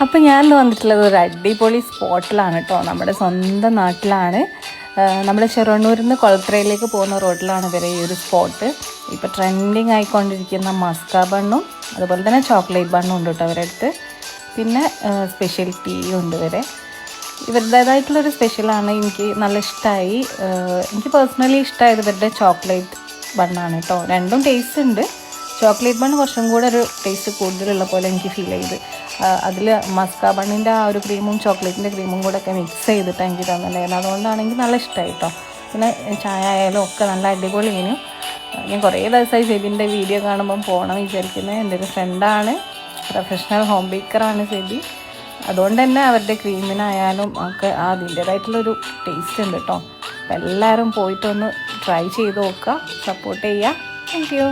അപ്പോൾ ഞാൻ ഇന്ന് വന്നിട്ടുള്ളത് ഒരു അടിപൊളി സ്പോട്ടിലാണ് കേട്ടോ. നമ്മുടെ സ്വന്തം നാട്ടിലാണ്. നമ്മുടെ ചെറുവണ്ണൂരിൽ നിന്ന് കൊളത്രയിലേക്ക് പോകുന്ന റോഡിലാണ് വരെ ഈ ഒരു സ്പോട്ട്. ഇപ്പോൾ ട്രെൻഡിങ് ആയിക്കൊണ്ടിരിക്കുന്ന മസ്ക ബണ്ണും അതുപോലെ തന്നെ ചോക്ലേറ്റ് ബണ്ണും ഉണ്ട് കേട്ടോ അവരുടെ അടുത്ത്. പിന്നെ സ്പെഷ്യൽ ടീയും ഉണ്ട് വരെ. ഇവരുടേതായിട്ടുള്ളൊരു സ്പെഷ്യലാണ്. എനിക്ക് നല്ല ഇഷ്ടമായി. എനിക്ക് പേഴ്സണലി ഇഷ്ടമായത് ഇവരുടെ ചോക്ലേറ്റ് ബണ്ണാണ് കേട്ടോ. രണ്ടും ടേസ്റ്റ് ഉണ്ട്. ചോക്ലേറ്റ് ബണ്ണ് കുറച്ചും കൂടെ ഒരു ടേസ്റ്റ് കൂടുതലുള്ള പോലെ എനിക്ക് ഫീൽ ചെയ്ത്. അതിൽ മസ്ക ബണ്ണിൻ്റെ ആ ഒരു ക്രീമും ചോക്ലേറ്റിൻ്റെ ക്രീമും കൂടെ ഒക്കെ മിക്സ് ചെയ്തിട്ടാണ് എനിക്ക് തന്നിട്ടുണ്ടായിരുന്നു. അതുകൊണ്ടാണെങ്കിൽ നല്ല ഇഷ്ടമായി കേട്ടോ. പിന്നെ ചായ ആയാലും ഒക്കെ നല്ല അടിപൊളിയാണ്. ഞാൻ കുറേ ദിവസമായി സെബിൻ്റെ വീഡിയോ കാണുമ്പം പോകണം വിചാരിക്കുന്നത്. എൻ്റെ ഒരു ഫ്രണ്ടാണ്, പ്രൊഫഷണൽ ഹോം ബേക്കറാണ് സെബി. അതുകൊണ്ട് തന്നെ അവരുടെ ക്രീമിനായാലും ഒക്കെ അതിൻ്റേതായിട്ടുള്ളൊരു ടേസ്റ്റ് ഉണ്ട് കേട്ടോ. അപ്പോൾ എല്ലാവരും പോയിട്ടൊന്ന് ട്രൈ ചെയ്ത് നോക്കുക, സപ്പോർട്ട് ചെയ്യുക. Thank you.